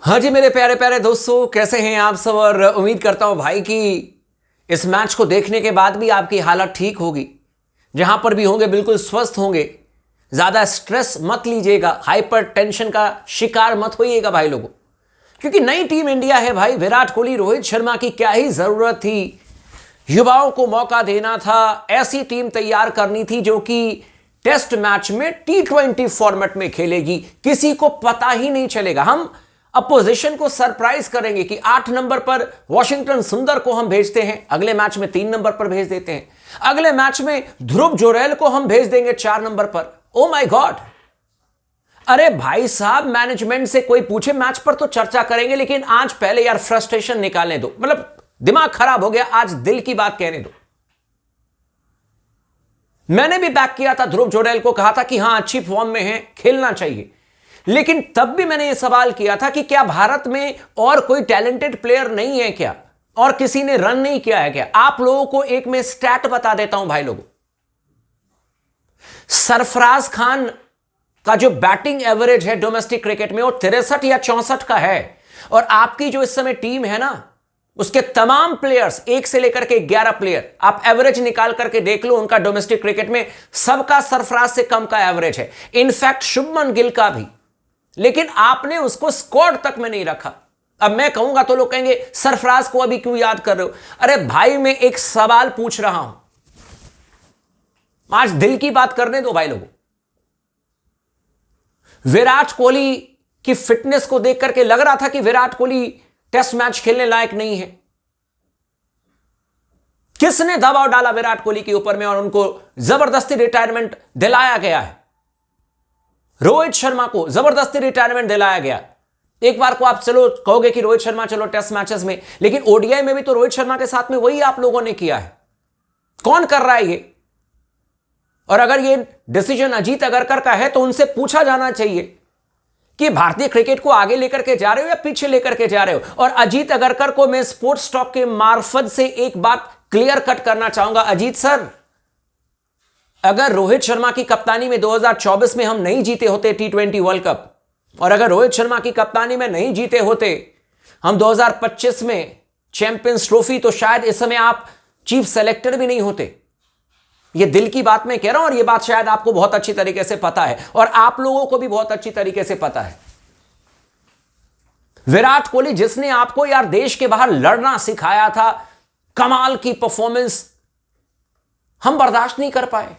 हाँ जी मेरे प्यारे प्यारे दोस्तों, कैसे हैं आप सब। और उम्मीद करता हूं भाई कि इस मैच को देखने के बाद भी आपकी हालत ठीक होगी। जहां पर भी होंगे बिल्कुल स्वस्थ होंगे। ज्यादा स्ट्रेस मत लीजिएगा, हाइपर टेंशन का शिकार मत होइएगा भाई लोगों, क्योंकि नई टीम इंडिया है भाई। विराट कोहली, रोहित शर्मा की क्या ही जरूरत थी। युवाओं को मौका देना था, ऐसी टीम तैयार करनी थी जो कि टेस्ट मैच में T20 फॉर्मेट में खेलेगी। किसी को पता ही नहीं चलेगा। हम अपोजिशन को सरप्राइज करेंगे कि 8 नंबर पर वॉशिंगटन सुंदर को हम भेजते हैं, अगले मैच में 3 नंबर पर भेज देते हैं। अगले मैच में ध्रुव जोरेल को हम भेज देंगे 4 नंबर पर। Oh my God! अरे भाई साहब, मैनेजमेंट से कोई पूछे मैच पर तो चर्चा करेंगे, लेकिन आज पहले यार फ्रस्ट्रेशन निकालने दो। मतलब दिमाग खराब हो गया, आज दिल की बात कहने दो। मैंने भी बैक किया था ध्रुव जोरेल को, कहा था कि हां अच्छी फॉर्म में है, खेलना चाहिए। लेकिन तब भी मैंने यह सवाल किया था कि क्या भारत में और कोई टैलेंटेड प्लेयर नहीं है क्या, और किसी ने रन नहीं किया है क्या। आप लोगों को एक मैं स्टैट बता देता हूं भाई लोगों। सरफराज खान का जो बैटिंग एवरेज है डोमेस्टिक क्रिकेट में वो 63 या 64 का है। और आपकी जो इस समय टीम है ना, उसके तमाम प्लेयर्स 1 से लेकर के 11 प्लेयर, आप एवरेज निकाल करके देख लो उनका डोमेस्टिक क्रिकेट में, सबका सरफराज से कम का एवरेज है। इनफैक्ट शुभमन गिल का भी। लेकिन आपने उसको स्क्वाड तक में नहीं रखा। अब मैं कहूंगा तो लोग कहेंगे सरफराज को अभी क्यों याद कर रहे हो। अरे भाई, मैं एक सवाल पूछ रहा हूं, आज दिल की बात करने दो भाई लोगों। विराट कोहली की फिटनेस को देख करके लग रहा था कि विराट कोहली टेस्ट मैच खेलने लायक नहीं है। किसने दबाव डाला विराट कोहली के ऊपर में और उनको जबरदस्ती रिटायरमेंट दिलाया गया है। रोहित शर्मा को जबरदस्ती रिटायरमेंट दिलाया गया। एक बार को आप चलो कहोगे कि रोहित शर्मा चलो टेस्ट मैचेस में, लेकिन ओडीआई में भी तो रोहित शर्मा के साथ में वही आप लोगों ने किया है। कौन कर रहा है ये? और अगर ये डिसीजन अजीत अगरकर का है तो उनसे पूछा जाना चाहिए कि भारतीय क्रिकेट को आगे लेकर के जा रहे हो या पीछे लेकर के जा रहे हो। और अजीत अगरकर को मैं स्पोर्ट्स टॉक के मार्फत से एक बात क्लियर कट करना चाहूंगा। अजीत सर, अगर रोहित शर्मा की कप्तानी में 2024 में हम नहीं जीते होते T20 वर्ल्ड कप, और अगर रोहित शर्मा की कप्तानी में नहीं जीते होते हम 2025 में चैंपियंस ट्रॉफी, तो शायद इस समय आप चीफ सेलेक्टर भी नहीं होते। यह दिल की बात मैं कह रहा हूं, और यह बात शायद आपको बहुत अच्छी तरीके से पता है, और आप लोगों को भी बहुत अच्छी तरीके से पता है। विराट कोहली जिसने आपको यार देश के बाहर लड़ना सिखाया था, कमाल की परफॉर्मेंस हम बर्दाश्त नहीं कर पाए।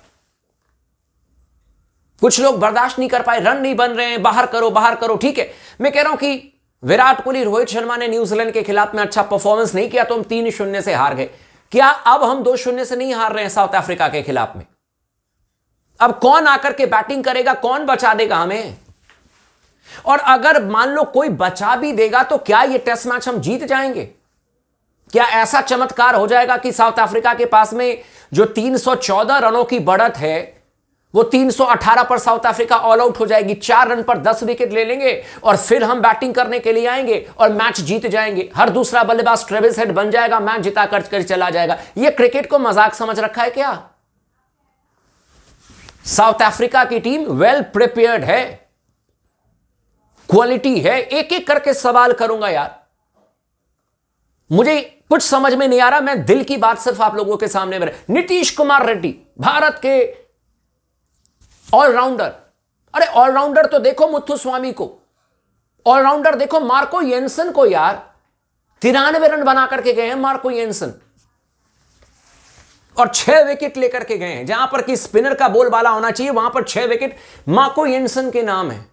कुछ लोग बर्दाश्त नहीं कर पाए, रन नहीं बन रहे हैं, बाहर करो बाहर करो। ठीक है, मैं कह रहा हूं कि विराट कोहली, रोहित शर्मा ने न्यूजीलैंड के खिलाफ में अच्छा परफॉर्मेंस नहीं किया तो हम 3-0 से हार गए। क्या अब हम 2-0 से नहीं हार रहे हैं साउथ अफ्रीका के खिलाफ में? अब कौन आकर के बैटिंग करेगा, कौन बचा देगा हमें? और अगर मान लो कोई बचा भी देगा तो क्या यह टेस्ट मैच हम जीत जाएंगे? क्या ऐसा चमत्कार हो जाएगा कि साउथ अफ्रीका के पास में जो 314 रनों की बढ़त है वो 318 पर साउथ अफ्रीका ऑल आउट हो जाएगी। 4 रन पर 10 विकेट ले लेंगे और फिर हम बैटिंग करने के लिए आएंगे और मैच जीत जाएंगे। हर दूसरा बल्लेबाज ट्रेविस हेड बन जाएगा, मैच जिता कर चला जाएगा। यह क्रिकेट को मजाक समझ रखा है क्या? साउथ अफ्रीका की टीम वेल प्रिपेयर्ड है, क्वालिटी है। एक एक करके सवाल करूंगा यार, मुझे कुछ समझ में नहीं आ रहा। मैं दिल की बात सिर्फ आप लोगों के सामने में। नीतीश कुमार रेड्डी, भारत के ऑलराउंडर। अरे ऑलराउंडर तो देखो मुथुस्वामी को, ऑलराउंडर देखो मार्को येंसन को। यार 93 रन बना करके गए हैं मार्को येंसन, और 6 विकेट लेकर के गए हैं। जहां पर कि स्पिनर का बोलबाला होना चाहिए वहां पर 6 विकेट मार्को येंसन के नाम है।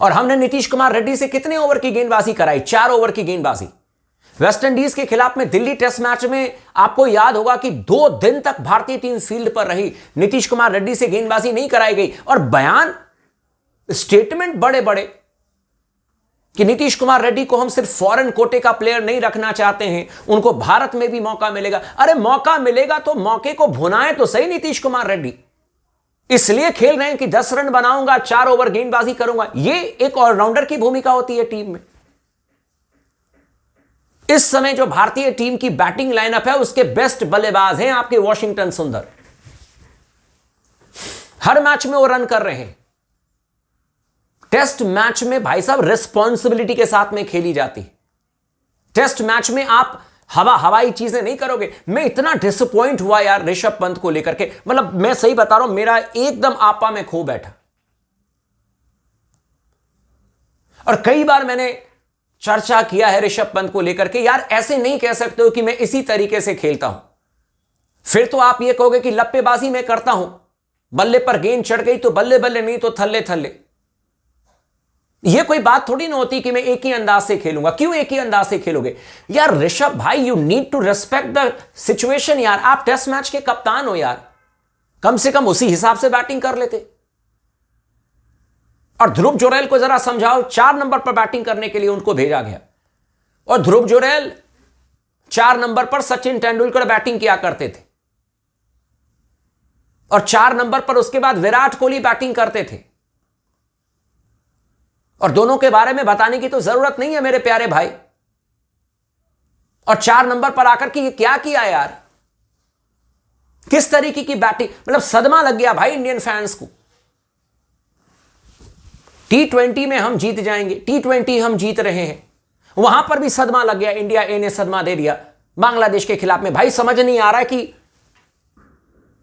और हमने नीतीश कुमार रेड्डी से कितने ओवर की गेंदबाजी कराई? 4 ओवर की गेंदबाजी। वेस्ट इंडीज के खिलाफ में दिल्ली टेस्ट मैच में आपको याद होगा कि 2 दिन तक भारतीय टीम फील्ड पर रही, नीतीश कुमार रेड्डी से गेंदबाजी नहीं कराई गई। और बयान, स्टेटमेंट बड़े बड़े कि नीतीश कुमार रेड्डी को हम सिर्फ फॉरेन कोटे का प्लेयर नहीं रखना चाहते हैं, उनको भारत में भी मौका मिलेगा। अरे मौका मिलेगा तो मौके को भुनाए तो सही नीतीश कुमार रेड्डी। इसलिए खेल रहे हैं कि 10 रन बनाऊंगा, 4 ओवर गेंदबाजी करूंगा। यह एक ऑलराउंडर की भूमिका होती है टीम में। इस समय जो भारतीय टीम की बैटिंग लाइनअप है उसके बेस्ट बल्लेबाज हैं आपके वॉशिंगटन सुंदर। हर मैच में वो रन कर रहे हैं। टेस्ट मैच में भाई साहब रिस्पॉन्सिबिलिटी के साथ में खेली जाती है। टेस्ट मैच में आप हवाई चीजें नहीं करोगे। मैं इतना डिसअपॉइंट हुआ यार ऋषभ पंत को लेकर के, मतलब मैं सही बता रहा हूं, मेरा एकदम आपा में खो बैठा। और कई बार मैंने चर्चा किया है ऋषभ पंत को लेकर के, यार ऐसे नहीं कह सकते हो कि मैं इसी तरीके से खेलता हूं, फिर तो आप ये कहोगे कि लप्पेबाजी मैं करता हूं, बल्ले पर गेंद चढ़ गई तो बल्ले बल्ले, नहीं तो थल्ले थल्ले। यह कोई बात थोड़ी ना होती कि मैं एक ही अंदाज से खेलूंगा। क्यों एक ही अंदाज से खेलोगे यार ऋषभ भाई? You need to respect the situation यार। आप टेस्ट मैच के कप्तान हो यार, कम से कम उसी हिसाब से बैटिंग कर लेते। और ध्रुव जुरैल को जरा समझाओ, 4 नंबर पर बैटिंग करने के लिए उनको भेजा गया, और ध्रुव जुरैल 4 नंबर पर सचिन तेंदुलकर बैटिंग किया करते थे, और 4 नंबर पर उसके बाद विराट कोहली बैटिंग करते थे। और दोनों के बारे में बताने की तो जरूरत नहीं है मेरे प्यारे भाई। और 4 नंबर पर आकर के ये क्या किया यार? किस तरीके की बैटिंग, मतलब सदमा लग गया भाई इंडियन फैंस को। T20 में हम जीत जाएंगे, T20 हम जीत रहे हैं, वहां पर भी सदमा लग गया। इंडिया ए ने सदमा दे दिया बांग्लादेश के खिलाफ में। भाई समझ नहीं आ रहा है कि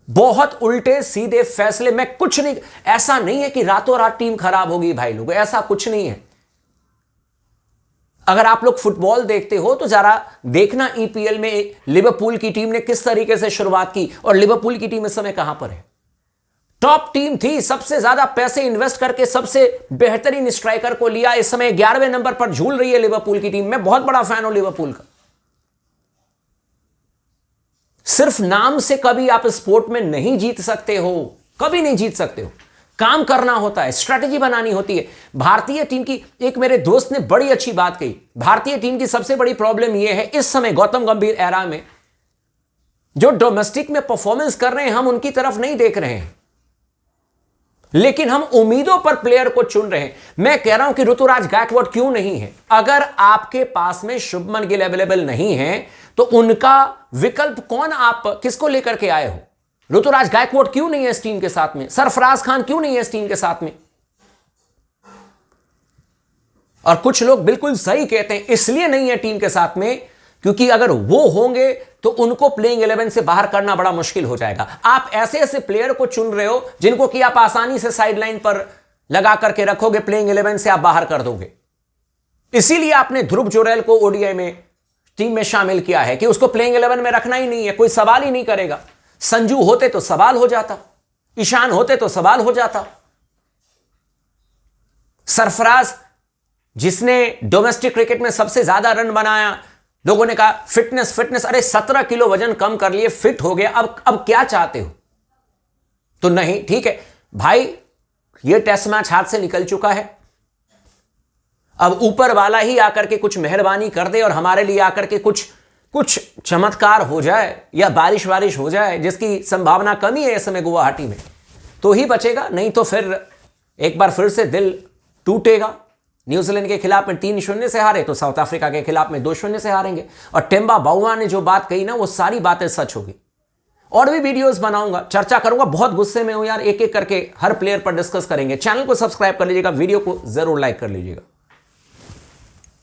बहुत उल्टे सीधे फैसले में कुछ नहीं। ऐसा नहीं है कि रातों रात टीम खराब होगी भाई लोग, ऐसा कुछ नहीं है। अगर आप लोग फुटबॉल देखते हो तो जरा देखना EPL में लिवरपूल की टीम ने किस तरीके से शुरुआत की, और लिवरपूल की टीम इस समय कहां पर है? टॉप टीम थी, सबसे ज्यादा पैसे इन्वेस्ट करके सबसे बेहतरीन स्ट्राइकर को लिया, इस समय 11वें नंबर पर झूल रही है लिवरपूल की टीम। मैं बहुत बड़ा फैन हूं लिवरपूल का। सिर्फ नाम से कभी आप स्पोर्ट में नहीं जीत सकते हो, कभी नहीं जीत सकते हो। काम करना होता है, स्ट्रैटेजी बनानी होती है। भारतीय टीम की, एक मेरे दोस्त ने बड़ी अच्छी बात कही, भारतीय टीम की सबसे बड़ी प्रॉब्लम यह है इस समय गौतम गंभीर एरा में, जो डोमेस्टिक में परफॉर्मेंस कर रहे हैं हम उनकी तरफ नहीं देख रहे हैं, लेकिन हम उम्मीदों पर प्लेयर को चुन रहे हैं। मैं कह रहा हूं कि ऋतुराज गायकवाड क्यों नहीं है? अगर आपके पास में शुभमन गिल अवेलेबल नहीं है तो उनका विकल्प कौन, आप किसको लेकर के आए हो? ऋतुराज गायकवाड क्यों नहीं है इस टीम के साथ में? सरफराज खान क्यों नहीं है इस टीम के साथ में? और कुछ लोग बिल्कुल सही कहते हैं इसलिए नहीं है टीम के साथ में क्योंकि अगर वो होंगे तो उनको प्लेइंग 11 से बाहर करना बड़ा मुश्किल हो जाएगा। आप ऐसे ऐसे प्लेयर को चुन रहे हो जिनको कि आप आसानी से साइडलाइन पर लगा करके रखोगे, प्लेइंग 11 से आप बाहर कर दोगे। इसीलिए आपने ध्रुव जुरैल को ओडीआई में टीम में शामिल किया है कि उसको प्लेइंग 11 में रखना ही नहीं है, कोई सवाल ही नहीं करेगा। संजू होते तो सवाल हो जाता, ईशान होते तो सवाल हो जाता। सरफराज जिसने डोमेस्टिक क्रिकेट में सबसे ज्यादा रन बनाया, लोगों ने कहा फिटनेस फिटनेस, अरे 17 किलो वजन कम कर लिए, फिट हो गया, अब क्या चाहते हो? तो नहीं, ठीक है भाई, ये टेस्ट मैच हाथ से निकल चुका है। अब ऊपर वाला ही आकर के कुछ मेहरबानी कर दे और हमारे लिए आकर के कुछ चमत्कार हो जाए या बारिश हो जाए, जिसकी संभावना कमी है इस समय गुवाहाटी में, तो ही बचेगा। नहीं तो फिर एक बार फिर से दिल टूटेगा। न्यूजीलैंड के खिलाफ में 3-0 से हारे तो साउथ अफ्रीका के खिलाफ में 2-0 से हारेंगे। और टेम्बा बाउआ ने जो बात कही ना, वो सारी बातें सच होगी। और भी वीडियोस बनाऊंगा, चर्चा करूंगा। बहुत गुस्से में हूं यार, एक एक करके हर प्लेयर पर डिस्कस करेंगे। चैनल को सब्सक्राइब कर लीजिएगा, वीडियो को जरूर लाइक कर लीजिएगा।